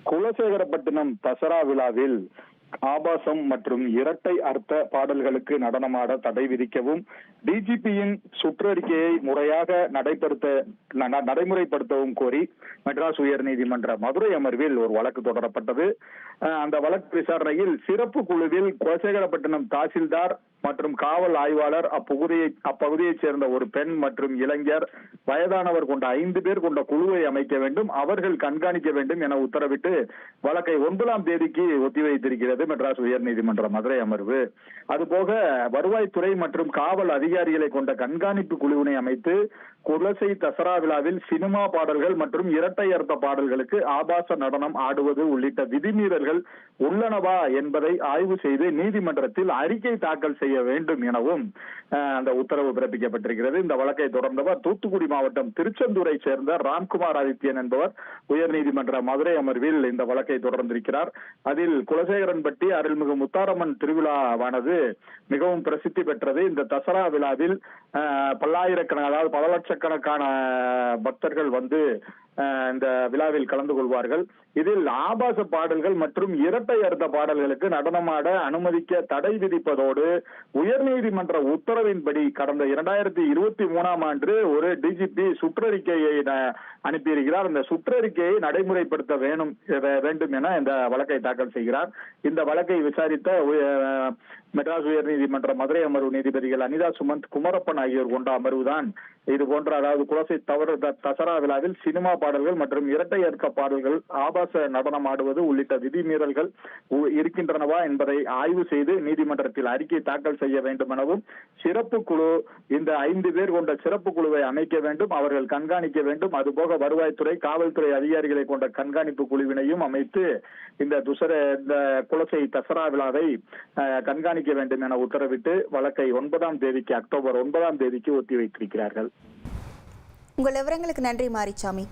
குலசேகரப்பட்டினம் தசரா விழாவில் ஆபாசம் மற்றும் இரட்டை அர்த்த பாடல்களுக்கு நடனமாட தடை விதிக்கவும் டிஜிபியின் சுற்றறிக்கையை முறையாக நடைமுறைப்படுத்தவும் கோரி மெட்ராஸ் உயர்நீதிமன்ற மதுரை அமர்வில் ஒரு வழக்கு தொடரப்பட்டது. அந்த வழக்கு விசாரணையில் சிறப்பு குழுவில் குலசேகரப்பட்டினம் தாசில்தார் மற்றும் காவல் ஆய்வாளர், அப்பகுதியைச் சேர்ந்த ஒரு பெண் மற்றும் இளைஞர், வயதானவர் கொண்ட 5 பேர் கொண்ட குழுவை அமைக்க வேண்டும், அவர்கள் கண்காணிக்க வேண்டும் என உத்தரவிட்டு வழக்கை 9ஆம் தேதிக்கு ஒத்திவைத்திருக்கிறது மெட்ராஸ் உயர்நீதிமன்ற மதுரை அமர்வு. அதுபோக வருவாய்த்துறை மற்றும் காவல் அதிகாரிகளை கொண்ட கண்காணிப்பு குழுவினை அமைத்து குலசை தசரா விழாவில் சினிமா பாடல்கள் மற்றும் இரட்டை அர்த்த பாடல்களுக்கு ஆபாச நடனம் ஆடுவது உள்ளிட்ட விதிமீறல்கள் உள்ளனவா என்பதை ஆய்வு செய்து நீதிமன்றத்தில் அறிக்கை தாக்கல் செய்ய வேண்டும் எனவும் அந்த உத்தரவு பிறப்பிக்கப்பட்டிருக்கிறது. இந்த வழக்கை தொடர்ந்தவர் தூத்துக்குடி மாவட்டம் திருச்செந்தூரை சேர்ந்த ராம்குமார் ஆதித்யன் என்பவர் உயர்நீதிமன்ற மதுரை அமர்வில் இந்த வழக்கை தொடர்ந்திருக்கிறார். அதில் குலசேகரன்பட்டி அருள்மிகு முத்தாரம்மன் திருவிழாவானது மிகவும் பிரசித்தி பெற்றது. இந்த தசரா விழாவில் பல்லாயிரக்கணக்கான, அதாவது பல லட்சக்கணக்கான பக்தர்கள் வந்து இந்த விழாவில் கலந்து கொள்வார்கள். இதில் ஆபாச பாடல்கள் மற்றும் இரட்டை அர்த்த பாடல்களுக்கு நடனமாட அனுமதிக்க தடை விதிப்பதோடு உயர்நீதிமன்ற உத்தரவின்படி கடந்த 2023ஆம் ஆண்டு ஒரு டிஜிபி சுற்றறிக்கையை அனுப்பியிருக்கிறார். இந்த சுற்றறிக்கையை நடைமுறைப்படுத்த வேண்டும் என இந்த வழக்கை தாக்கல் செய்கிறார். இந்த வழக்கை விசாரித்த மெட்ராஸ் உயர்நீதிமன்ற மதுரை அமர்வு நீதிபதிகள் அனிதா சுமந்த், குமரப்பன் ஆகியோர் கொண்ட அமர்வுதான் இது போன்ற, அதாவது குலசை தசரா விழாவில் சினிமா பாடல்கள் மற்றும் இரட்டை அர்த்த பாடல்கள், ஆபாச நடனம் ஆடுவது உள்ளிட்ட விதிமீறல்கள் இருக்கின்றனவா என்பதை ஆய்வு செய்து நீதிமன்றத்தில் அறிக்கை தாக்கல் செய்ய வேண்டும் எனவும், சிறப்பு குழு, இந்த 5 பேர் கொண்ட சிறப்பு குழுவை அமைக்க வேண்டும், அவர்கள் கண்காணிக்க வேண்டும், அதுபோக வருவாய்த்துறை காவல்துறை அதிகாரிகளை கொண்ட கண்காணிப்பு குழுவினையும் அமைத்து இந்த குலசை தசரா விழாவை கண்காணிக்க வேண்டும் என உத்தரவிட்டு வழக்கை 9ஆம் தேதிக்கு, அக்டோபர் 9ஆம் தேதிக்கு ஒத்தி வைத்திருக்கிறார்கள். உங்கள் விவரங்களுக்கு நன்றி மாரிச்சாமி.